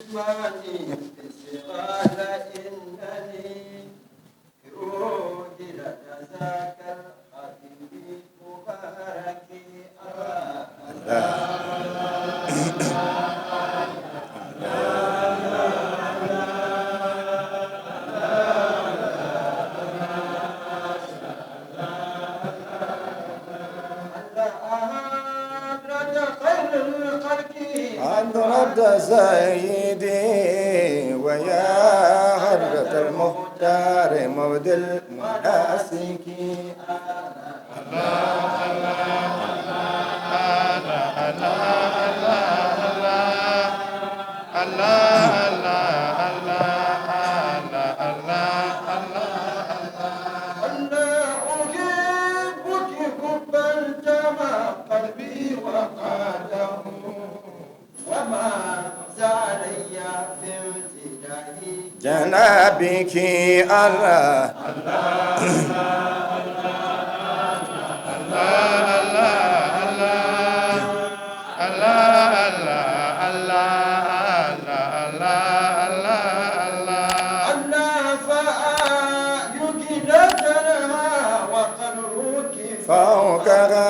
جسماني استغال إنني روحي لذاك الحبيب مبارك حضرة سيدي ويا حضرة المختار مبدي المناسك جنابك الله فوقها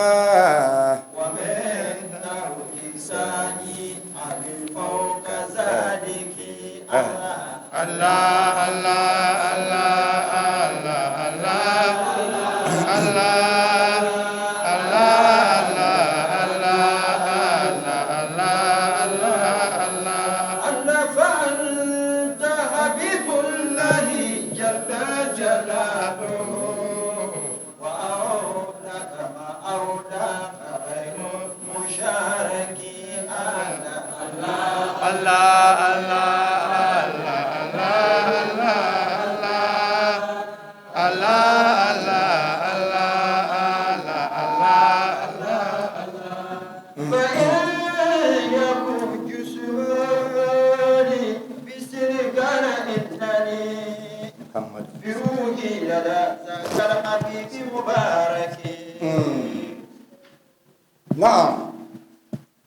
na'am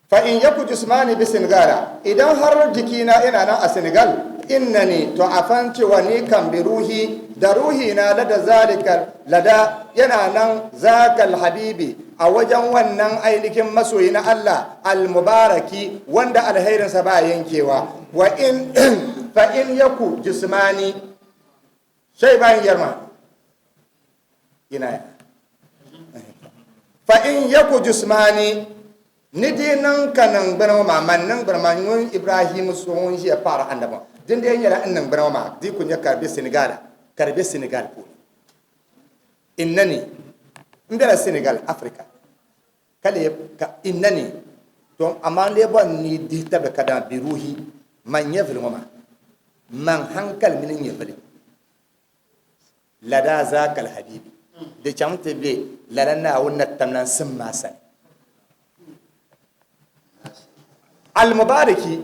fa in yaku jismani bi Senegal idan har jikina ina nan a Senegal innani to afanci wa ni kan bi ruhi da ruhi na lada zalikal lada yana nan zakal habibi a wajen wannan ainihin masoyi na Allah al-mubaraki wanda alherinsa ba yankewa wa in fa in yaku jismani sai bayan yarma ina fa in yaku jismani ni dinan kanan bana ma mannan barmanun Ibrahim sun shi fara annaba din da yanya annan bana ma di kunya karbe Senegal ko innani indara Senegal Africa kale ka innani to amma le bon ni di tabe kada bi ruhi man yafil ma man hankal min yafil lada zakal habibi da camta be lalana wannan tamnan sun masa al-mubaraki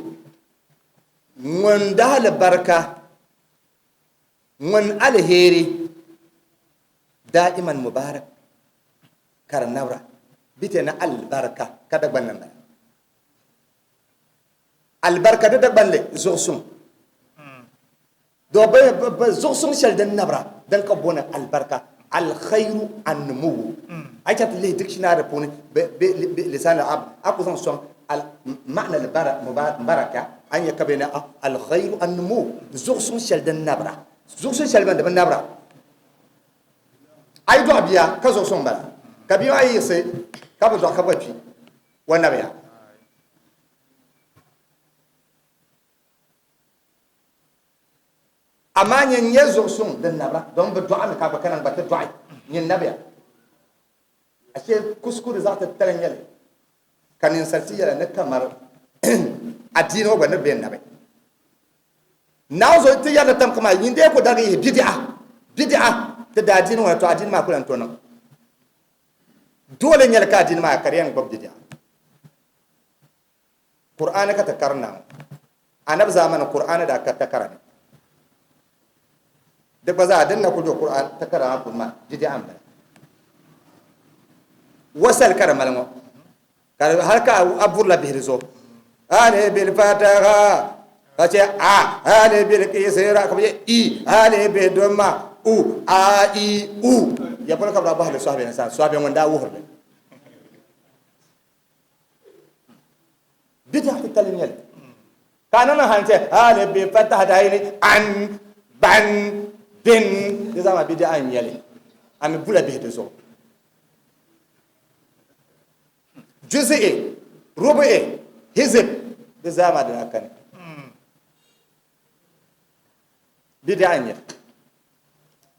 mun da albarka mun alheri da'iman mubarak karnawra bite na albarka kada bannan albarka da balle zosun do ba zosun shaldan nabra dan ka bona albarka الخير النمو اجت لي ديكشناري بوني بلسان العرب اكو سون معنى البركه ان يكبنا الخير النمو زوسون شلدن نبره زوسون شلدن نبره اي دو ابيا كزوسون بلا كبيو اي سي كابو دو كبوتي ونبيا amma nyen yezo sun den nabra don ba du'a ka ba kanan ba ta du'a nyen nabiya ashe kuskure za ta taran yale kanin sartiya na kamar addino ba na ben nabai na zo ta yalla tam kama yin dai ko daga bid'a ta da addino wato addin ma kuran to nan dole nyal ka addin ma kariyan gob bid'a qur'ana ka ta karna anab zamanin qur'ana da ka ta karana da ba za a danna ku da Qur'an ta karama kuma jidi an bala wasal karamal har ka abur la bihrizo ane bil fataha kace a ale bil qisra ka je i ale be doma u a i u ya fara ka ba hal sahabe na sahabe wanda wuhur bid'a takalmiyal kana na hante ale be fatah dayni an ban bin ya zama bid'a an yale am bula be de so juz'i rubu'i hizb da zama da haka ne bid'a ne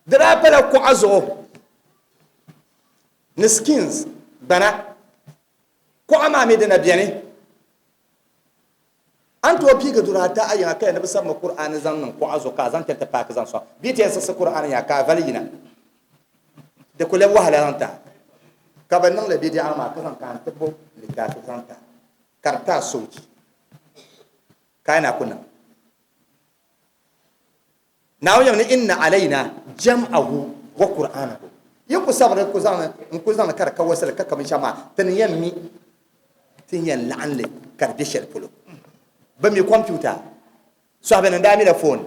dara pala ku azo niskins bana ko amame da nabiyane an to pi ga durata ayin kai na bisan qur'ani zannan ko azo ka zan ta fa ka zan so bi ta yasa qur'ani ya ka valina da kula wahala ta ka ban nan la bid'a ma ka san kan tabbo likafi zanta karta sauki kai na kunna na wajen inna alaina jam'ahu wa qur'anahu yin ku sabar ku zan kar ka wasal ka kamin shama tan yammi tin yan la'an le karbi shel pulo ba mi computer so abin da mi da phone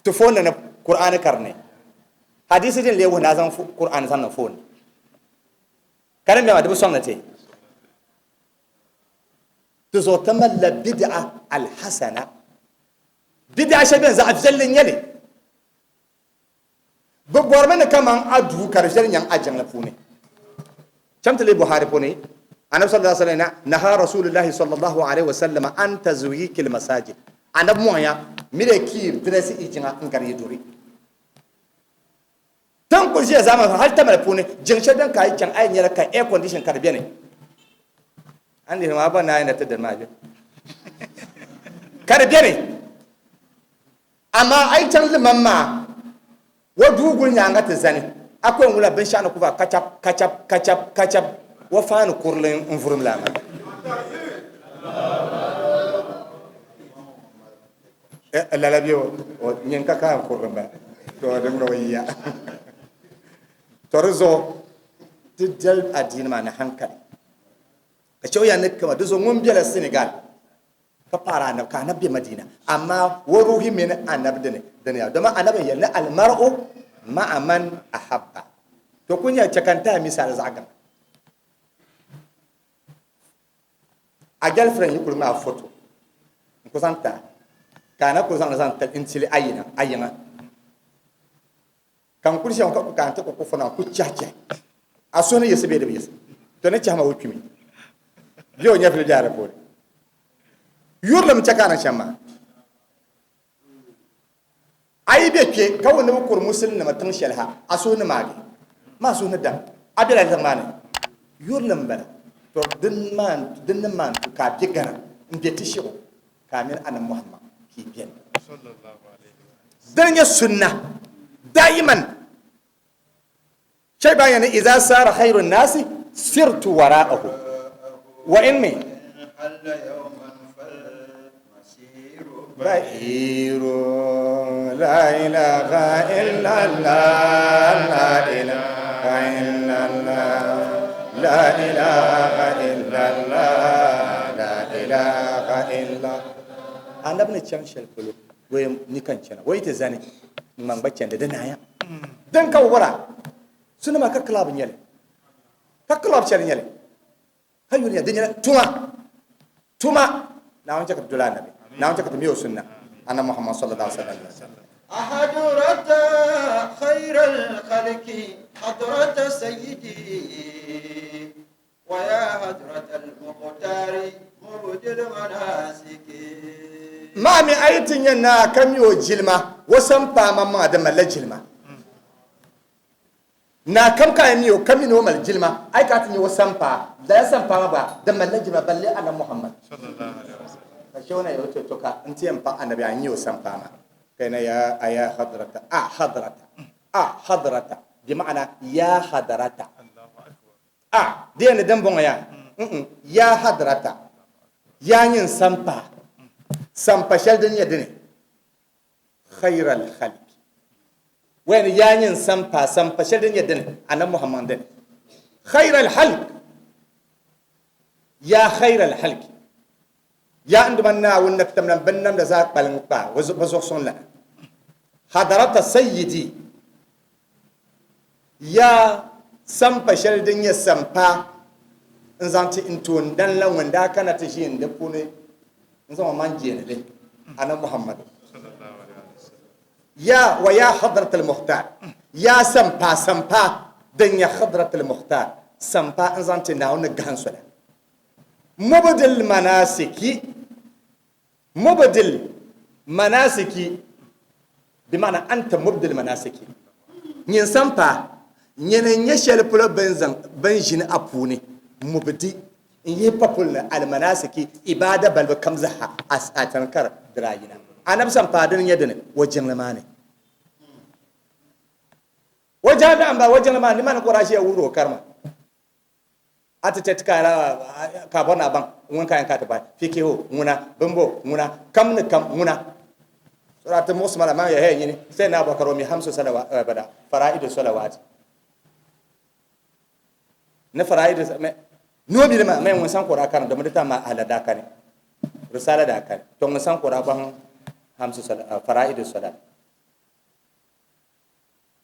to phone na qur'ani karne hadisi din lewo na zan qur'ani zan na phone karan me da son na te to zo tamalla bid'a al hasana bid'a shaben za afzallin yale bugwar mana kaman adu karshen yan ajin na fune chamtale buhari fune annabi sallallahu alaihi wasallam naha rasulullahi sallallahu alaihi wasallam an tazwikil masajid annabi moya mire ki dresi ijinga in kar yiduri tan ko je zaman har ta mala fune jin shadan kai can ayin yara ka air condition kar biya ne an ne ma ba na yana ta da ma biya kar biya ne amma ai can liman ma wa dugul nyanga ta zani akwai wula bin shana kuva kacap wa fanu kurlin unfurum lama lalabio nyenka ka kurlin ba to da mu wiya to rezo dijal adin ma na hankali ka cewa ne kama duzo mun biya Senegal ka fara na ka nabi Madina amma waruhi min annabi da ne da ma annabi yalla al mar'u ma'a man ahabba to kunya cakanta misal zagan a girlfriend yi kurma photo ko santa kana ko zan ta intili ayina kan kurshi ka kan ta ko fana ku chacha asone yese be de yese to ne chama wukimi yo nya fi jara ko yurlam cakana chama ai be ke kawai ne kur musulmi ma tan shalha asone mage ma so ne da abira zamane yurlam bala to din man ka digara inde tishi kamin annabi Muhammad ki biyan sallallahu alaihi dan ya sunna daiman shay bayana idza sara khairun nasi sirtu wara'ahu wa inni halla yawman fal masiru ba'iru la ilaha illa allah la ilaha illa allah la ilaha illa allah la ilaha illa annab ne chan shel polo we ni kan chana we te zani man baccan da dana ya dan ka wara suna ma ka club nyele ka club chel nyele hayu ya dinya tuma na wance ka dula nabi na wance ka miyo sunna anna muhammad sallallahu alaihi wasallam ahadurata khairal khalqi hadrata sayyidi wa ya hadratal muqtari mubdil manasiki ma mi aitin yana kamiyo jilma wasan fama ma da malla jilma na kam ka miyo kamino mal jilma ai ka tin wasan fa da yasan fama ba da malla jilma balle anna muhammad sallallahu alaihi wasallam ka shona yo to ka antiyan fa annabi an yi wasan fama kana ya aya hadrata bi ma'ana ya hadrata dia ne dan bonga ya hadrata ya yin sampa shal dan yadine khairal khalq wani ya yin sampa shal dan yadine annabi muhammad dan khairal khalq ya khairal khalq ya ndman na wun nak tamna bannam da za balin ba wazo son la hadarata sayyidi ya sampa shaldin ya sampa in zanti intun dan lan wanda kana ta shi inda kune in zama man jene le ana muhammad ya wa ya hadratul muhtar ya sampa dan ya hadratul muhtar sampa in zanti na wani gansula mubdil manasiki bi ma'ana anta mubdil manasiki nyin sampa nyene nyeshel pulo ban jini apuni mubdi in yi papul al manasiki ibada balba kamzaha asatan kar drayina anab sampa din yedene wajin lamane wajada amba wajin lamane man qurashi ya wuro karma ata tetkara ka bona ban won kan ka ta ba fikihu muna bambo muna kamne kam muna surata musmala ma ya hayni sai na bakaro mi hamsu salawat bada faraidu salawat na faraidu me no bi ma mai mun san qura kan da mun ta ma ala da kan risala da kan to mun san qura ban hamsu salawat faraidu salat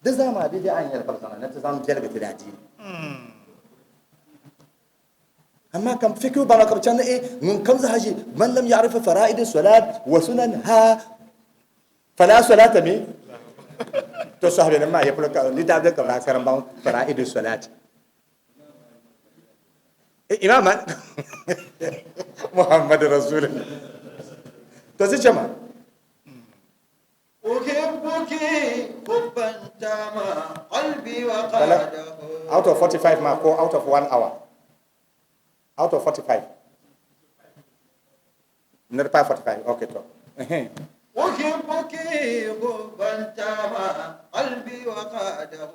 da zama bi da an yar farsana na ta zama jalba tidaji amma kam fikru bana kam chan mun kam za haji man lam ya'rif fara'id as-salat wa sunanha fala salata mi to sahabe ma ya fulka ni da ka ba karam ba fara'id as-salat imam muhammad rasul to sai jama uhibbuki hubban tama qalbi wa qadahu out of 45 ma ko out of 1 hour out of 45 not 45 okay to أحبك حبا تاما قلبي وقاده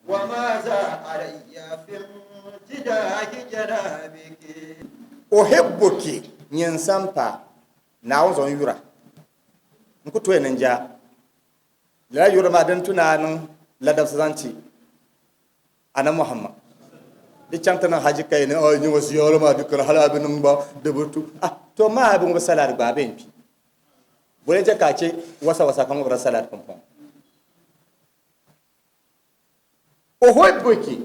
وماذا علي في امتداح جنابك أحبك ينسامبا ناوزون يورا نكتو ينجا لا يورا ما دنتنا لا دفزانتي أنا محمد di chantana haji kay ne ay ni wasiyolo ma dikko hala be numba debutu to ma be ngba salat ba be mpi bole je ka ce wasa kan ngba salat kom pom o hoyboki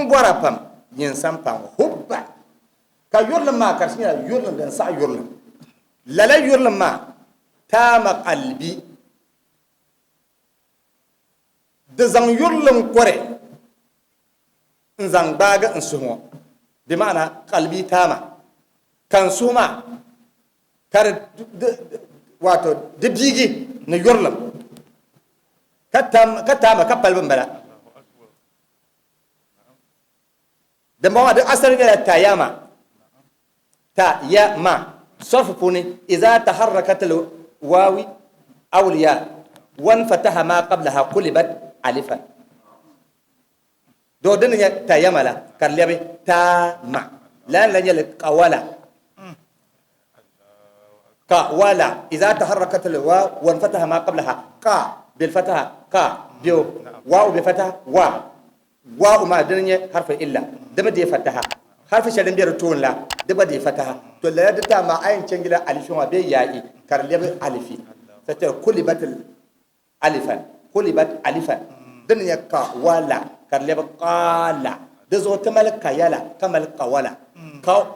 mbora pam yin sampam hubba ka yurla ma karsina yurla dan sa yurla lala yurla ma tama qalbi de zang yurla kore zang baga in sumo bi ma'ana qalbi tama kan suma kar wato de bigi na yorlam katama ka palban bala da ma da asar ga tayama ta ya ma sarfu puni idza taharrakat al wawi aw al ya wan fataha ma qablaha qulibat alifan do den ya tayamala karlebe tama la yal qawala wala idza taharrakat al wa wan fataha ma qablaha ka bil fataha ka biyo wa bi fataha wa ma den ya harfa illa da ba da fataha harfa shalan biyar to la da ba da fataha to la da ta ma ayin cengila alifin wa be ya'i karlebe alifi sai kulibat alifan den ya ka wala karleba qala da zo ta malaka yala kamal qawala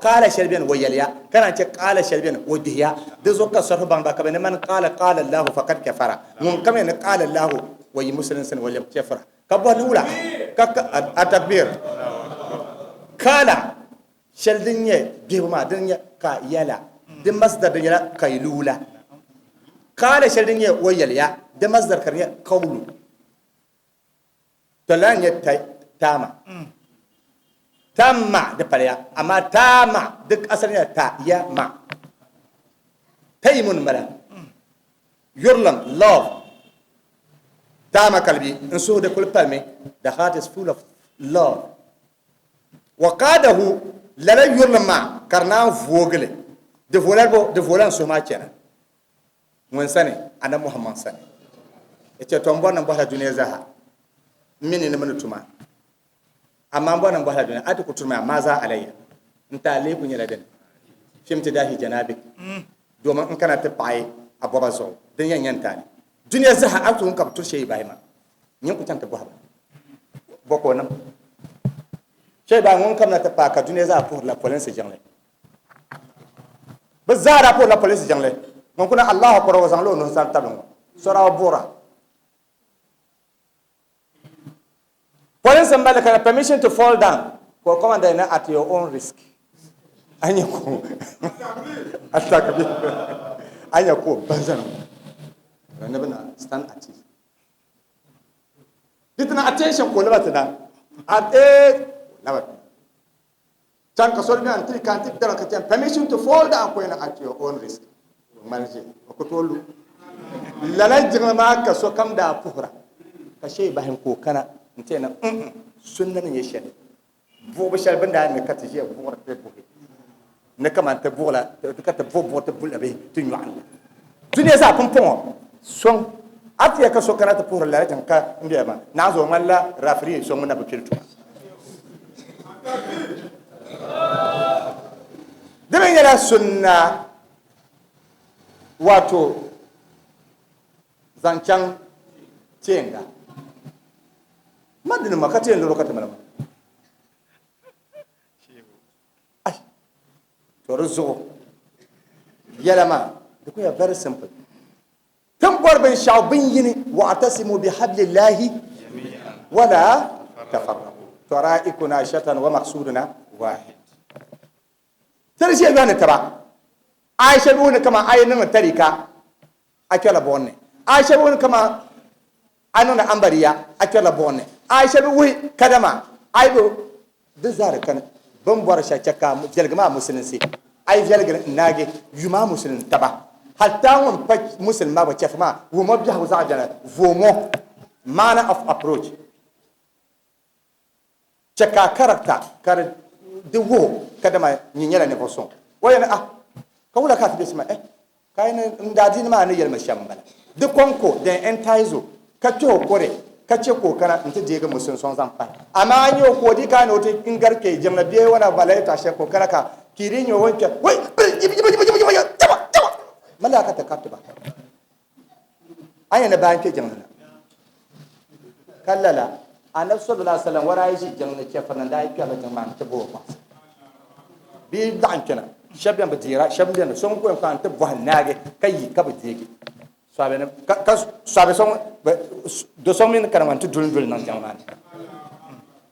qala sharbiyan wayaliya kana ce qala sharbiyan wadiya da zo ka sarfa ban ba ka bane man qala allah faqad kafara mun kame ne qala allah way muslimin san wal kafara ka bo nula ka atakbir kala shaldinye bima dinya ka yala din masdar dinya kailula kala shaldinye wayaliya da masdar karya qawlu tolan ya tama tamma da farya amma tama duk asalin ta ya ma taymun mala yurlam love tama kalbi in so da kulpalme the heart is full of love wa qadahu la yurlam ma karna vogle de volan so ma kenan mun sane annabi muhammad sane yace to mbona mbala duniya zaha mini ne manutuma amma mbona mbala duniya atu kutuma maza alayya nta lebu nyala den fimtidahi janabik domin in kana ta faye a baba zo din yan tani duniya zaha atu ka tur shay bai ma nyin ku tan ta buha boko nan shay ba ngon kam na ta pa ka duniya za pour la police jangle ba zara pour la police jangle ngon kuna allah akbar wa zanglo no san tabon sura bora police malaka permission to fall down ko commander na at your own risk anya ko ataka bi anya ko banzan na bana stand at it ditna attention ko labata da labata tan ka solmi an tri kan tik dara ka tan permission to fall down ko na at your own risk malje ko tolu lalai jingama ka so kam da fuhra ka shey bahin ko kana ntena sunna ne yeshade bo bashal banda ne ka tije bo te bo ne kama te bo la ka te bo te bul be tu nyan dunia za pompon son atia ka so kana te pour la tan ka ndiama nazo malla rafri so mun na bukirtu debe ngara sunna wato zancan tenga madina makati en lokata malama ay to rezo yalama de ko ya very simple tam gorben shawbin yini wa atasimu bi hablillahi wala tafarraqu taraikuna shatan wa maqsuduna wahid tarji yana tara aisha wona kama ayanin tarika akela bonne aisha wona kama anona ambariya akela bonne aisha bi wi kadama aibo de zar kan ban bar shakka jelgama musulunci ai jelgama nage yuma musulun taba hatta won pa musulma ba chafma wo mo bi hausa jana vomo manner of approach chaka character kar de wo kadama nyinyala ne boson wayana kawula ka bisma kayna ndadi ma ne yelma shambala de konko de entaizo ka to kore ka ce kokara in ta je ga musun son zan fa amma an yi ko di ka no te in garke jamna biye wana balai ta she kokara ka kirin yo wanke wai taba malaka ta kapta ba ayana bayan ke jamna kallala annabi sallallahu alaihi wasallam wara yi shi jamna ke farnanda ai kala jamma ta bo ba bi dan kana shabyan batira shabyan son ko kan ta bo nage kai ka batege sabe ne ka sabe son do son min karaman tu dul nan jamani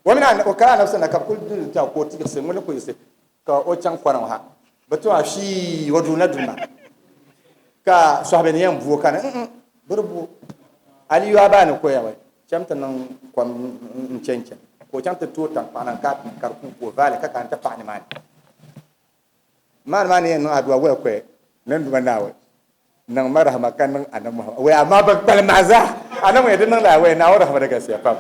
wa min an okara nafsa na ka kul dul ta ko tige se mun ko yese ka o chan kwana ha batu a shi waduna dunna ka sabe ne yan buo kana burbu aliyu abana ko yawa chamta nan kwam nchenchen ko chamta to tan panan ka karku ko vale ka kan ta pani man ne no adwa we ko nan duma nawe nan marhama kan nan anan muhammad wai amma ban balmaza anan wai nan la wai na wara hama daga sai fa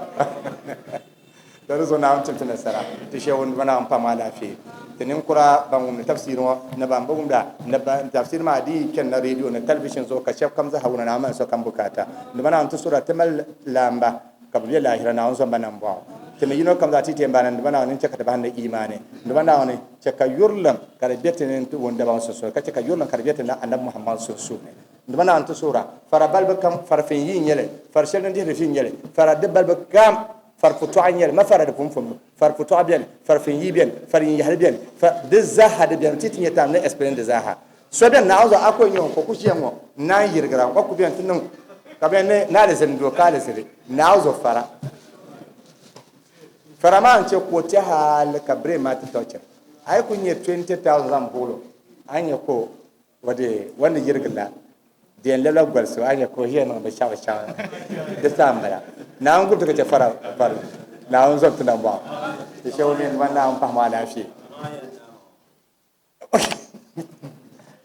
da zo na wancan tana sara to she won bana am fama lafi tinin kura ban mun tafsirin na ban bugum da na ban tafsir ma di ken na radio na television zo ka shef kam za hauna na man so kan bukata da bana am sura tamal lamba kabli lahira na on so bana mbo teme yino kam za ti te bana da bana on ceka ta ban imani da bana on ceka yurlam kare betenen to wonda ban so ka ceka yurlam kare betenen na annabi muhammad sallallahu alaihi wasallam da bana on sura fara balba kam farfin yin yele farshel ndi refin yele fara de balba kam farfutu anyel ma fara da funfun farfutu abiyan farfin yibiyan farin yahbiyan fa dizzaha da biyan titin yata na experience da zaha so ben na azo akwai yon ko kushiyan mo na yirgira ko ku biyan tunan ka ben ne na da zan doka da sire na azo fara ma an ce ko ta hal kabre ma ta tauce ai kun yi 20000 bolo anya ko wade wanda yirgilla den lela gwalso anya ko hiya no ba shawa da samara na an gubta ka fara na an zanta nan ba da shawmin wannan an fahma lafi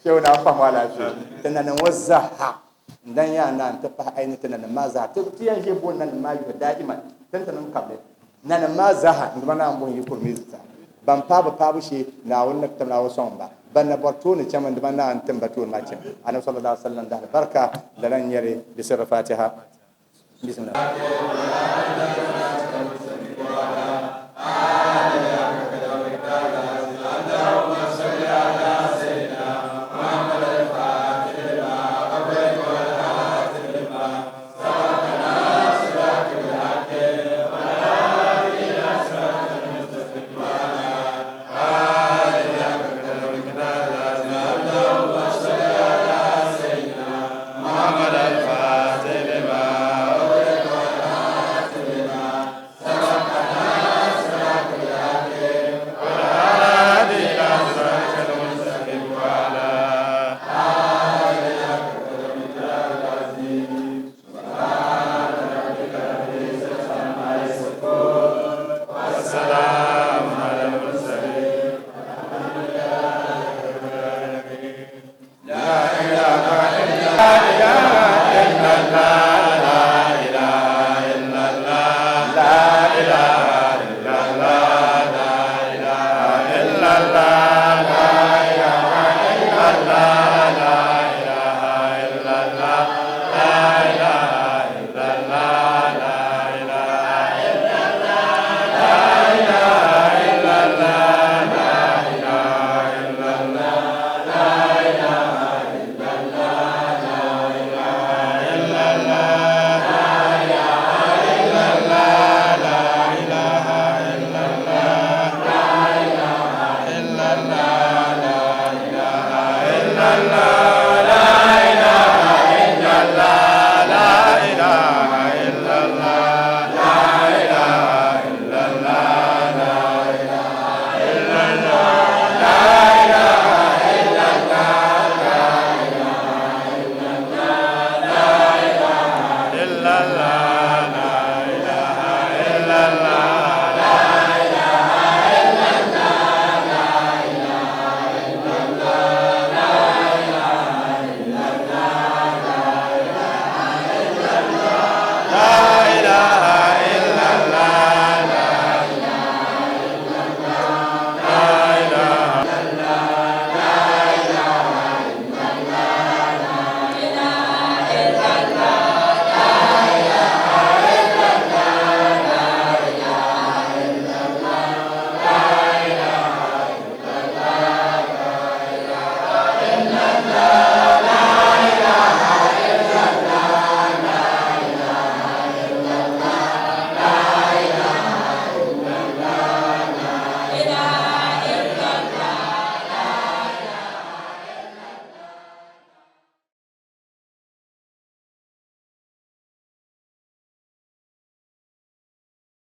shawna an fahma lafi tanan wazaha dan ya nan ta fa aini tanan maza ta tiyan je bon nan ma yu da'iman tanan kable nan mazaha nduma an bon yi kurmista ban pa ba shi na wannan tamna wason ba banna bartone chaman de banna an tambatu ma cem annabi sallallahu alaihi wasallam da barka da lan yare bi sirr fatiha bismillah allahumma salli ala sayyidina ilaha